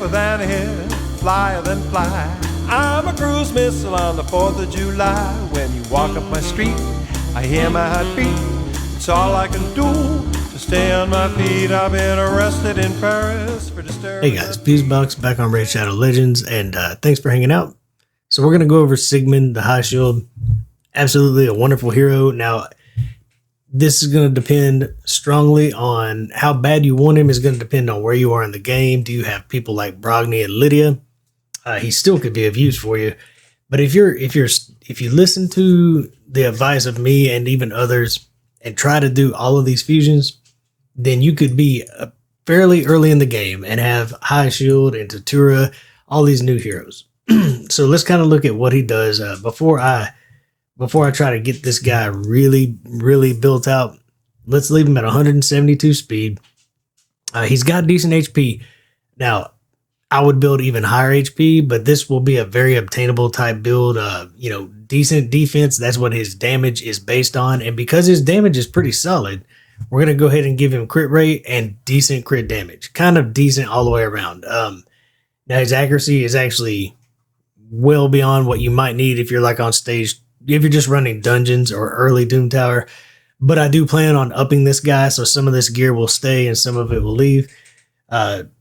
safer than air, flyer than fly. I'm a cruise missile on the 4th of July. When you walk up my street, I hear my heart beat. It's all I can do to stay on my feet. I've been arrested in Paris for disturbing. Hey guys, Fusebox back on Raid Shadow Legends, and thanks for hanging out. So we're going to go over Sigmund the Highshield. Absolutely a wonderful hero. Now, this is going to depend strongly on how bad you want him. Is going to depend on where you are in the game. Do you have people like Brogni and Lydia? He still could be of use for you. But if you listen to the advice of me and even others and try to do all of these fusions, then you could be fairly early in the game and have Highshield and Tatura, all these new heroes. So let's kind of look at what he does before I try to get this guy really, really built out. Let's leave him at 172 speed. He's got decent HP. Now, I would build even higher HP, but this will be a very obtainable type build. Decent defense. That's what his damage is based on. And because his damage is pretty solid, we're going to go ahead and give him crit rate and decent crit damage. Kind of decent all the way around. Now, his accuracy is actually well beyond what you might need if you're like on stage, if you're just running dungeons or early Doom Tower. But I do plan on upping this guy, so some of this gear will stay and some of it will leave.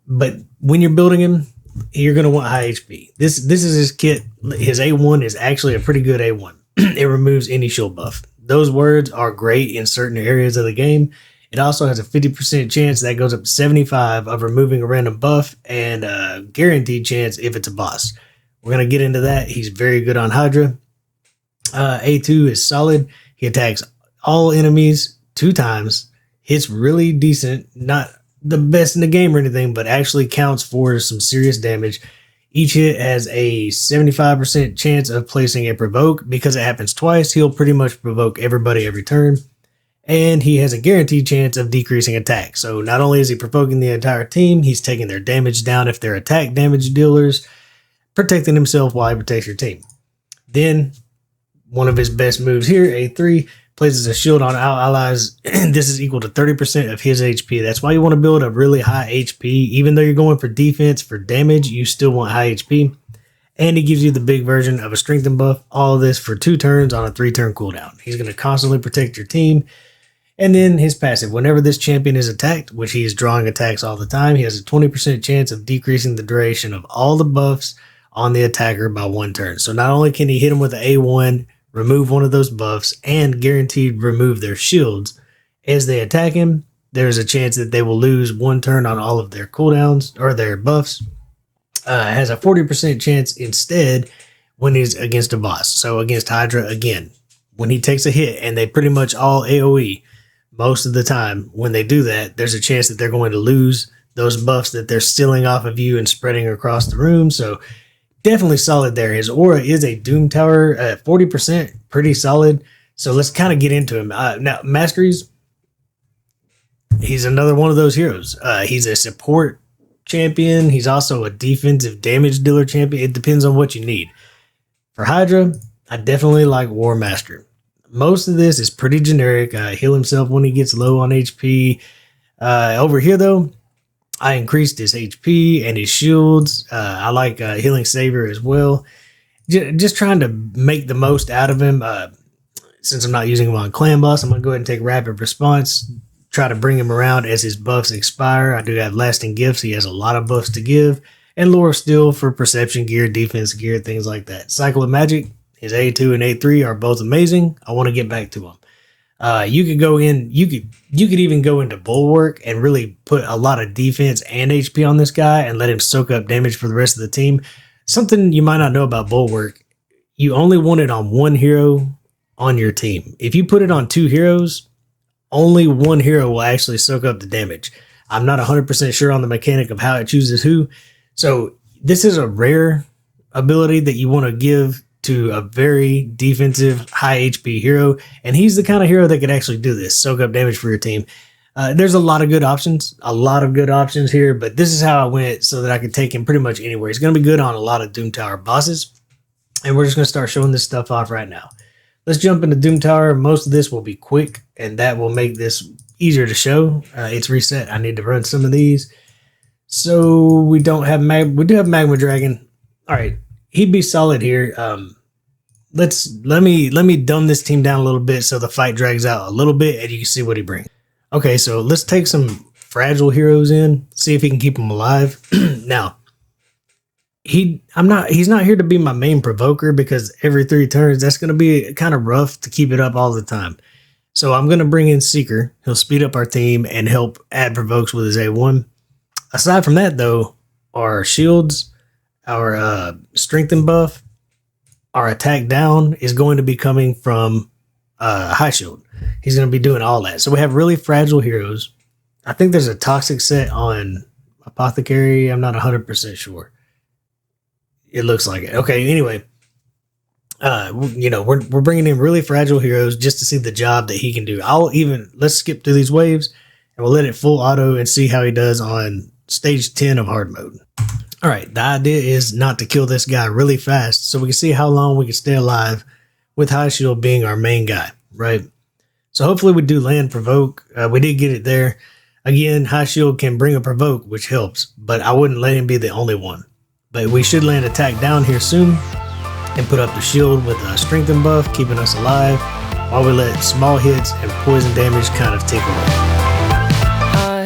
But when you're building him, you're going to want high HP. This is his kit. His A1 is actually a pretty good A1. It removes any shield buff. Those words are great in certain areas of the game. It also has a 50% chance that goes up to 75 of removing a random buff, and a guaranteed chance if it's a boss. We're going to get into that. He's very good on Hydra. A2 is solid. He attacks all enemies 2 times. Hits really decent. Not the best in the game or anything, but actually counts for some serious damage. Each hit has a 75% chance of placing a provoke. Because it happens twice, he'll pretty much provoke everybody every turn. And he has a guaranteed chance of decreasing attack. So not only is he provoking the entire team, he's taking their damage down if they're attack damage dealers, protecting himself while he protects your team. Then, one of his best moves here, A3, places a shield on our allies. This is equal to 30% of his HP. That's why you want to build a really high HP. Even though you're going for defense, for damage, you still want high HP. And he gives you the big version of a strengthen buff. All of this for 2 turns on a 3-turn cooldown. He's going to constantly protect your team. And then his passive. Whenever this champion is attacked, which he is drawing attacks all the time, he has a 20% chance of decreasing the duration of all the buffs on the attacker by 1 turn. So not only can he hit him with an A1, remove one of those buffs, and guaranteed remove their shields. As they attack him, there's a chance that they will lose 1 turn on all of their cooldowns or their buffs. Has a 40% chance instead when he's against a boss. So against Hydra, again, when he takes a hit and they pretty much all AoE, most of the time when they do that, there's a chance that they're going to lose those buffs that they're stealing off of you and spreading across the room. So definitely solid there. His aura is a Doom Tower at 40%, pretty solid. So let's kind of get into him. Now, Masteries, he's another one of those heroes. He's a support champion. He's also a defensive damage dealer champion. It depends on what you need. For Hydra, I definitely like War Master. Most of this is pretty generic. Heal himself when he gets low on HP. Over here, though, I increased his HP and his shields. I like Healing Savior as well. Just trying to make the most out of him. Since I'm not using him on Clan Boss, I'm going to go ahead and take Rapid Response. Try to bring him around as his buffs expire. I do have Lasting Gifts. He has a lot of buffs to give. And Lore of Steel for perception gear, defense gear, things like that. Cycle of Magic, his A2 and A3 are both amazing. I want to get back to them. You could go in, you could even go into Bulwark and really put a lot of defense and HP on this guy and let him soak up damage for the rest of the team. Something you might not know about Bulwark, you only want it on 1 hero on your team. If you put it on 2 heroes, only 1 hero will actually soak up the damage. I'm not 100% sure on the mechanic of how it chooses who. So this is a rare ability that you want to give to a very defensive, high HP hero. And he's the kind of hero that could actually do this, soak up damage for your team. There's a lot of good options, here, but this is how I went so that I could take him pretty much anywhere. He's going to be good on a lot of Doom Tower bosses. And we're just going to start showing this stuff off right now. Let's jump into Doom Tower. Most of this will be quick, and that will make this easier to show. It's reset. I need to run some of these. So we don't have we do have Magma Dragon. All right, he'd be solid here. Let me dumb this team down a little bit so the fight drags out a little bit and you can see what he brings. Okay, so let's take some fragile heroes in, see if he can keep them alive. Now, he's not here to be my main provoker because every 3 turns that's going to be kind of rough to keep it up all the time. So I'm going to bring in Seeker. He'll speed up our team and help add provokes with his A1. Aside from that, though, our shields, our strengthen buff, our attack down is going to be coming from High Shield. He's going to be doing all that. So we have really fragile heroes. I think there's a toxic set on Apothecary. I'm not 100% sure. It looks like it. Okay, anyway. We're bringing in really fragile heroes just to see the job that he can do. Let's skip through these waves and we'll let it full auto and see how he does on stage 10 of hard mode. All right, the idea is not to kill this guy really fast so we can see how long we can stay alive with High Shield being our main guy, right? So hopefully we do land provoke. We did get it there. Again, High Shield can bring a provoke, which helps, but I wouldn't let him be the only one. But we should land attack down here soon and put up the shield with a strengthen buff, keeping us alive, while we let small hits and poison damage kind of take away.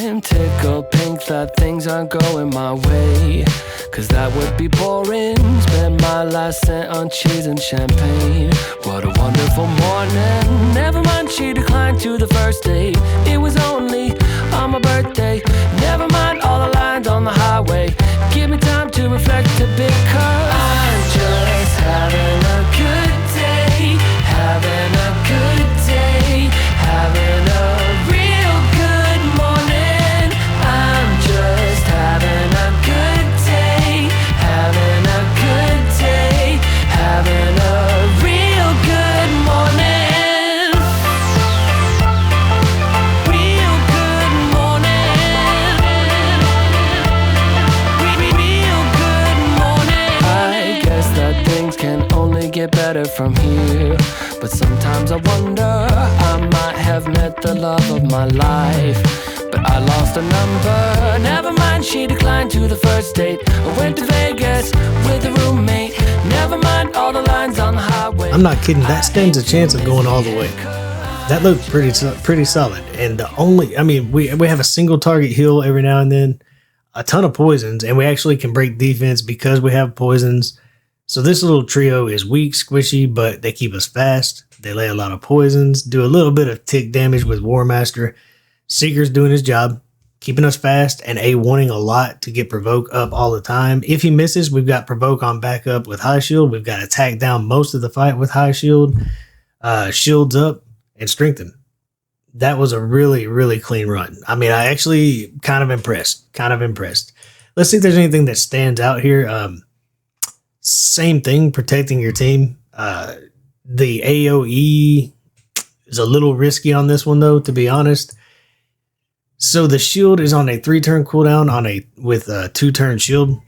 I'm tickled pink that things aren't going my way, cause that would be boring. Spend my last cent on cheese and champagne. What a wonderful morning. Never mind, she declined to the first date. It was only on my birthday. Never mind all the lines on the highway. Give me time to reflect a bit, cause I'm just having a good day. Having a good day. Having a real good morning. I'm just having a good day. Having a good day. Having a real good morning. Real good morning. Real good morning. I guess that things can only get better from here, but sometimes I wonder, I might have met the love of my life, but I lost a number. Never mind, she declined to the first date. I went to Vegas with a roommate. Never mind all the lines on the highway. I'm not kidding, that stands a chance of going all the way. That looked pretty solid. And we have a single target heal every now and then, a ton of poisons, and we actually can break defense because we have poisons. So this little trio is weak, squishy, but they keep us fast. They lay a lot of poisons, do a little bit of tick damage with War Master. Seeker's doing his job, keeping us fast, and A1ing a lot to get provoke up all the time. If he misses, we've got provoke on backup with High Shield. We've got attack down most of the fight with High Shield, shields up, and strengthen. That was a really, really clean run. I mean, I actually kind of impressed. Let's see if there's anything that stands out here. Same thing, protecting your team. The AoE is a little risky on this one, though, to be honest. So the shield is on a 3-turn cooldown with a 2-turn shield.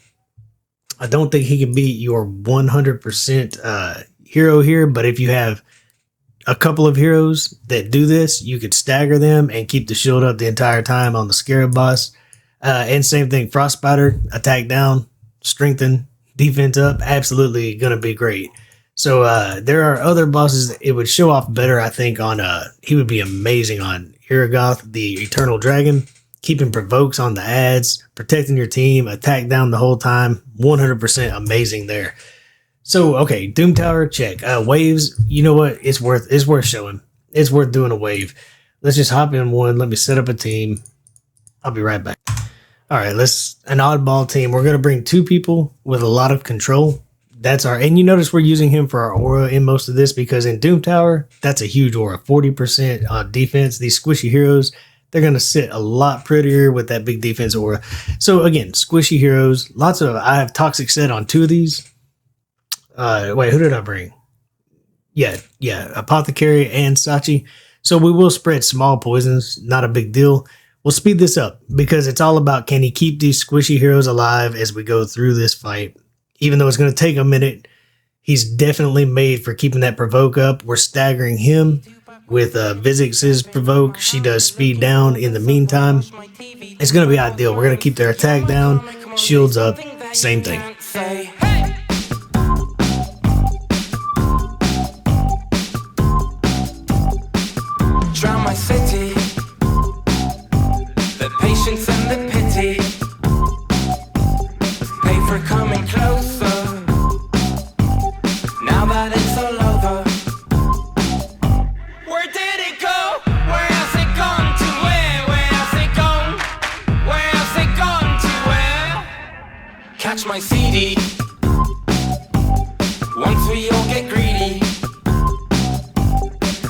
I don't think he can beat your 100% hero here, but if you have a couple of heroes that do this, you could stagger them and keep the shield up the entire time on the Scarab boss. And same thing, Frostbiter, attack down, strengthen, defense up, absolutely going to be great. So there are other bosses it would show off better, I think, on he would be amazing on Iragoth, the Eternal Dragon, keeping provokes on the ads, protecting your team, attack down the whole time, 100% amazing there. So, okay, Doom Tower, check. Waves, you know what? It's worth showing. It's worth doing a wave. Let's just hop in one. Let me set up a team. I'll be right back. All right, an oddball team. We're going to bring 2 people with a lot of control. And you notice we're using him for our aura in most of this because in Doom Tower, that's a huge aura, 40% on defense. These squishy heroes, they're going to sit a lot prettier with that big defense aura. So again, squishy heroes, I have Toxic Set on 2 of these. Wait, who did I bring? Yeah, Apothecary and Sachi. So we will spread small poisons, not a big deal. We'll speed this up because it's all about, can he keep these squishy heroes alive as we go through this fight? Even though it's going to take a minute, he's definitely made for keeping that provoke up. We're staggering him With Vizix's provoke, she does speed down in the meantime. It's going to be ideal. We're going to keep their attack down, shields up, same thing. Drown my city, the patience and the pity, pay for coming closer, now that it's all over. Where did it go? Where has it gone to where? Where has it gone? Where has it gone to where? Catch my CD, once we all get greedy,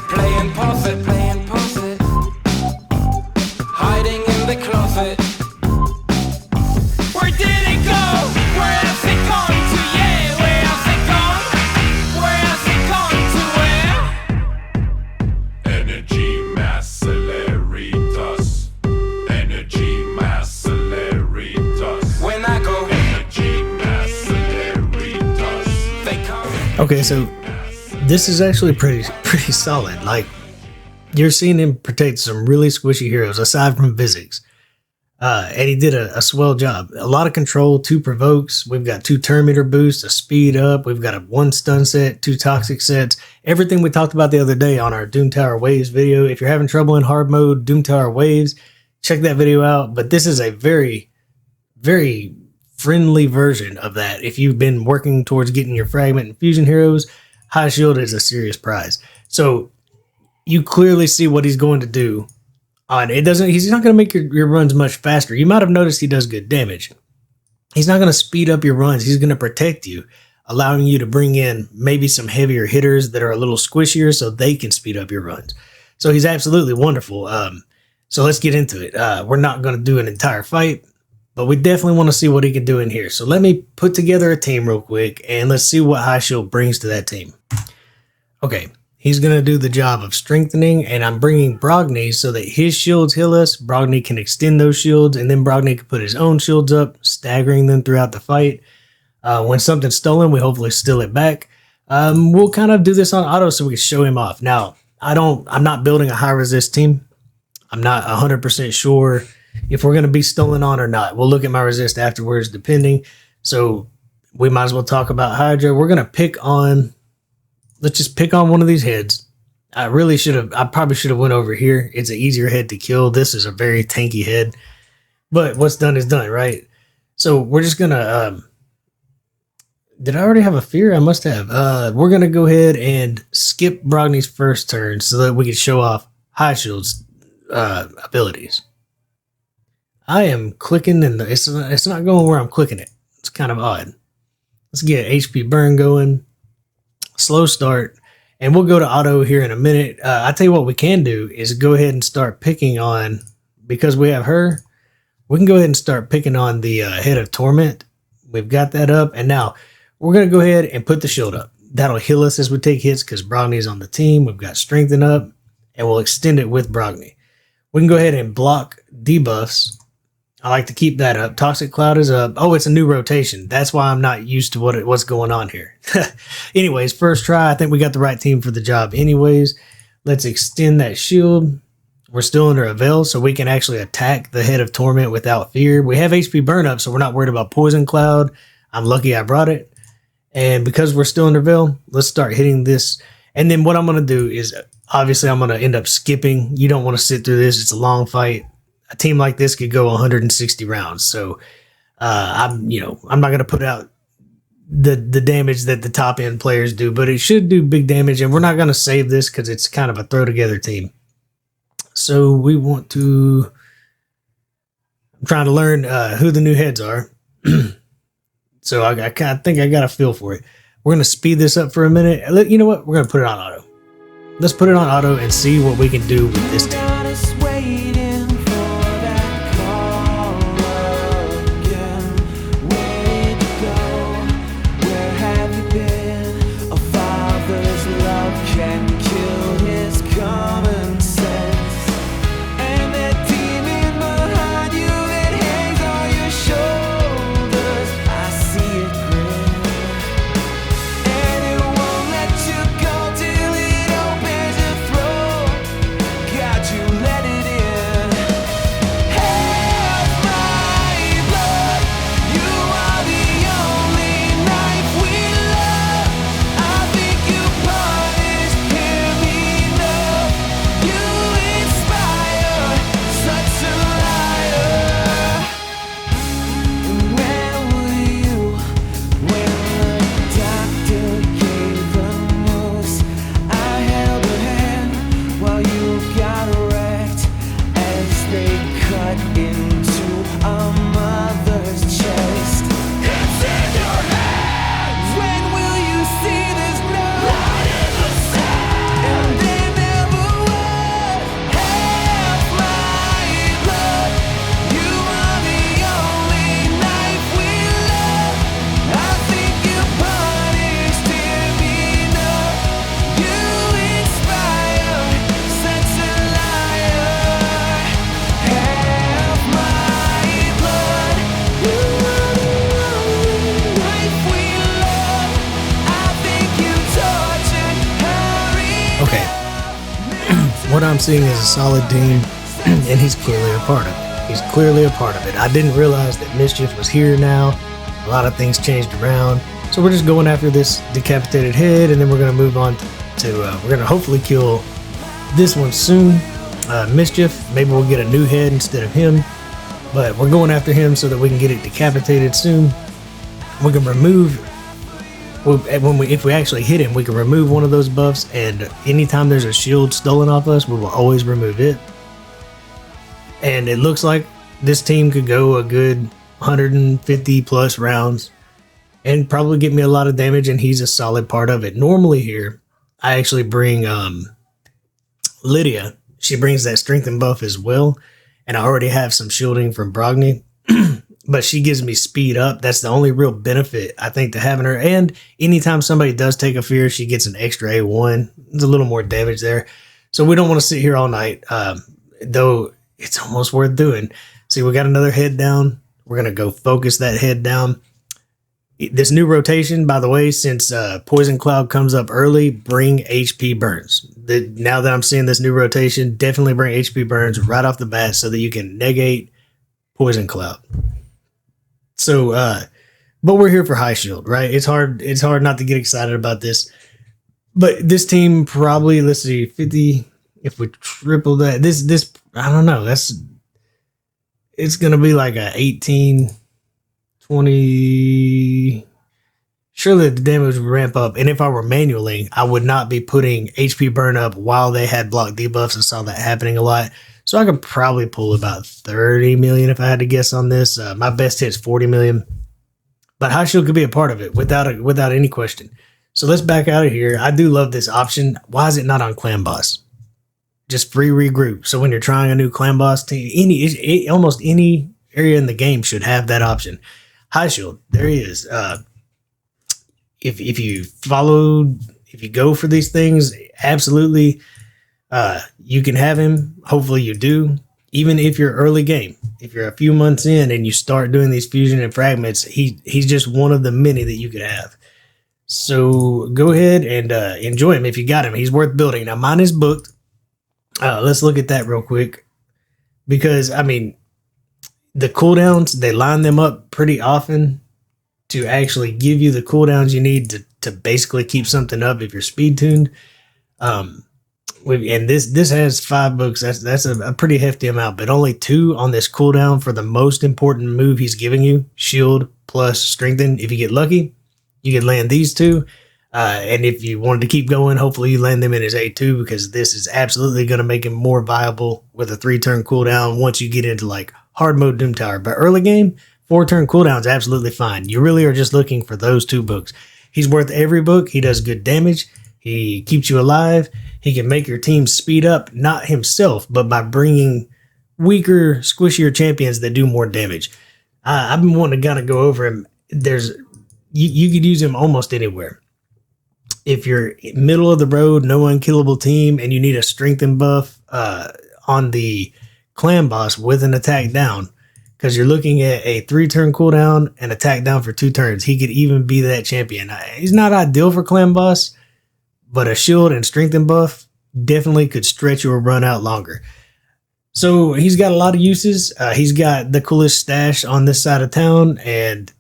play and pause it, hiding in the closet. Where did it go? Where has it gone to? Yeah, where has it gone? Where has it gone to where? Energy mass celeritas. Energy mass celeritas. When I go, Energy mass celeritas. they come. Okay, so this is actually pretty solid. Like, you're seeing him protect some really squishy heroes aside from Vizix. And he did a swell job. A lot of control, 2 provokes. We've got 2 turn meter boosts, a speed up. We've got a 1 stun set, 2 toxic sets. Everything we talked about the other day on our Doom Tower Waves video. If you're having trouble in hard mode, Doom Tower Waves, check that video out. But this is a very, very friendly version of that. If you've been working towards getting your fragment and fusion heroes, High Shield is a serious prize. So you clearly see what he's going to do. He's not going to make your runs much faster. You might have noticed he does good damage. He's not going to speed up your runs. He's going to protect you, allowing you to bring in maybe some heavier hitters that are a little squishier so they can speed up your runs. So he's absolutely wonderful. So let's get into it. We're not going to do an entire fight, but we definitely want to see what he can do in here. So let me put together a team real quick, and let's see what High Shield brings to that team. Okay. He's going to do the job of strengthening, and I'm bringing Brogni so that his shields heal us. Brogni can extend those shields, and then Brogni can put his own shields up, staggering them throughout the fight. When something's stolen, we hopefully steal it back. We'll kind of do this on auto so we can show him off. Now, I'm not building a high resist team. I'm not 100% sure if we're going to be stolen on or not. We'll look at my resist afterwards, depending. So we might as well talk about Hydra. We're going to pick on... Let's just pick on one of these heads. I probably should have went over here. It's an easier head to kill. This is a very tanky head. But what's done is done, right? So we're just going to... did I already have a fear? I must have. We're going to go ahead and skip Brogni's first turn so that we can show off High Shield's abilities. I am clicking and it's not going where I'm clicking it. It's kind of odd. Let's get HP burn going. Slow start, and we'll go to auto here in a minute. I tell you what we can do is go ahead and start picking on, because we have her, we can go ahead and start picking on the head of Torment. We've got that up, and now we're going to go ahead and put the shield up. That'll heal us as we take hits because Brogni's on the team. We've got strengthen up, and we'll extend it with Brogni. We can go ahead and block debuffs. I like to keep that up. Toxic Cloud is up. Oh, it's a new rotation. That's why I'm not used to what's going on here. Anyways, first try. I think we got the right team for the job anyways. Let's extend that shield. We're still under a veil, so we can actually attack the head of Torment without fear. We have HP burn up, so we're not worried about Poison Cloud. I'm lucky I brought it. And because we're still under veil, let's start hitting this. And then what I'm going to do is, obviously, I'm going to end up skipping. You don't want to sit through this. It's a long fight. A team like this could go 160 rounds. So I'm not going to put out the damage that the top end players do, but it should do big damage. And we're not going to save this because it's kind of a throw together team. So we want to, I'm trying to learn who the new heads are. So I think I got a feel for it. We're going to speed this up for a minute. You know what? We're going to put it on auto. Let's put it on auto and see what we can do with this team. what I'm seeing is a solid team, and he's clearly a part of it. He's clearly a part of it. I didn't realize that Mischief was here now. A lot of things changed around. So we're just going after this decapitated head, and then we're going to move on to we're going to hopefully kill this one soon. Mischief, maybe we'll get a new head instead of him. But we're going after him so that we can get it decapitated soon. We can remove... if we actually hit him, we can remove one of those buffs, and anytime there's a shield stolen off us, we will always remove it. And it looks like this team could go a good 150 plus rounds and probably get me a lot of damage, and he's a solid part of it. Normally here, I actually bring Lydia. She brings that strengthen buff as well, and I already have some shielding from Brogni. But she gives me speed up. That's the only real benefit, I think, to having her. And anytime somebody does take a fear, she gets an extra A1. There's a little more damage there. So we don't want to sit here all night, though it's almost worth doing. See, we got another head down. We're going to go focus that head down. This new rotation, by the way, since Poison Cloud comes up early, bring HP burns. Now that I'm seeing this new rotation, definitely bring HP burns right off the bat so that you can negate Poison Cloud. So, but we're here for High Shield, right? It's hard not to get excited about this. But this team probably, let's see, 50, if we triple that, this, I don't know, it's going to be like a 18, 20, surely the damage would ramp up. And if I were manually, I would not be putting HP burn up while they had block debuffs. I saw that happening a lot. So I could probably pull about 30 million if I had to guess on this. My best hit's 40 million. But High Shield could be a part of it without any question. So let's back out of here. I do love this option. Why is it not on Clan Boss? Just free regroup. So when you're trying a new Clan Boss team, almost any area in the game should have that option. High Shield, there he is. If you go for these things, absolutely. You can have him. Hopefully you do. Even if you're early game, if you're a few months in and you start doing these fusion and fragments, he's just one of the many that you could have. So go ahead and enjoy him if you got him. He's worth building. Now mine is booked. Let's look at that real quick, because I mean the cooldowns, they line them up pretty often to actually give you the cooldowns you need to basically keep something up if you're speed tuned. And this has 5 books. That's a pretty hefty amount, but only 2 on this cooldown for the most important move he's giving you: shield plus strengthen. If you get lucky, you can land these 2. And if you wanted to keep going, hopefully you land them in his A2, because this is absolutely going to make him more viable with a 3-turn cooldown once you get into like hard mode Doom Tower. But early game, 4-turn cooldown is absolutely fine. You really are just looking for those 2 books. He's worth every book. He does good damage. He keeps you alive. He can make your team speed up, not himself, but by bringing weaker, squishier champions that do more damage. I've been wanting to kind of go over him. You could use him almost anywhere. If you're middle of the road, no unkillable team, and you need a strengthen buff on the clan boss with an attack down, because you're looking at a 3-turn cooldown and attack down for 2 turns, he could even be that champion. He's not ideal for clan boss, but a shield and strengthen buff definitely could stretch your run out longer. So he's got a lot of uses. He's got the coolest stash on this side of town, and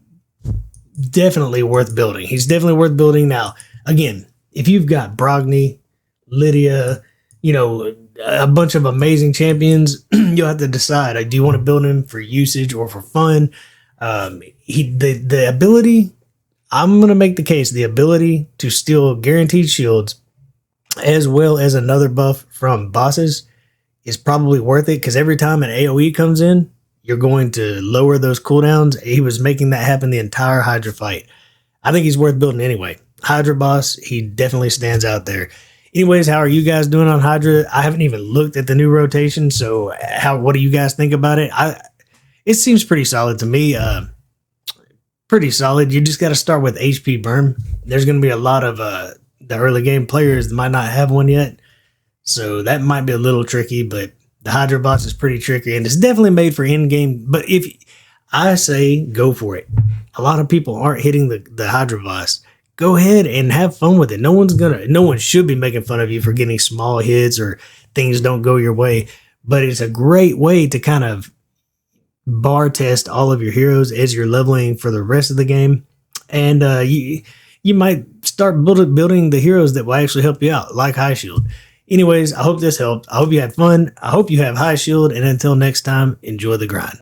definitely worth building. He's definitely worth building. Now, again, if you've got Brogni, Lydia, a bunch of amazing champions, you'll have to decide, do you want to build him for usage or for fun? The ability, I'm going to make the case, the ability to steal guaranteed shields as well as another buff from bosses is probably worth it, because every time an AoE comes in, you're going to lower those cooldowns. He was making that happen the entire Hydra fight. I think he's worth building anyway. Hydra boss, he definitely stands out there. Anyways, how are you guys doing on Hydra? I haven't even looked at the new rotation, so what do you guys think about it? It seems pretty solid to me. Pretty solid. You just got to start with HP burn. There's going to be a lot of the early game players that might not have one yet, so that might be a little tricky, but the Hydra boss is pretty tricky, and it's definitely made for in-game. But if I say go for it, a lot of people aren't hitting the Hydra boss. Go ahead and have fun with it. No one should be making fun of you for getting small hits or things don't go your way. But it's a great way to kind of bar test all of your heroes as you're leveling for the rest of the game. And you might start building the heroes that will actually help you out, like High Shield. Anyways, I hope this helped. I hope you had fun. I hope you have High Shield. And until next time, enjoy the grind.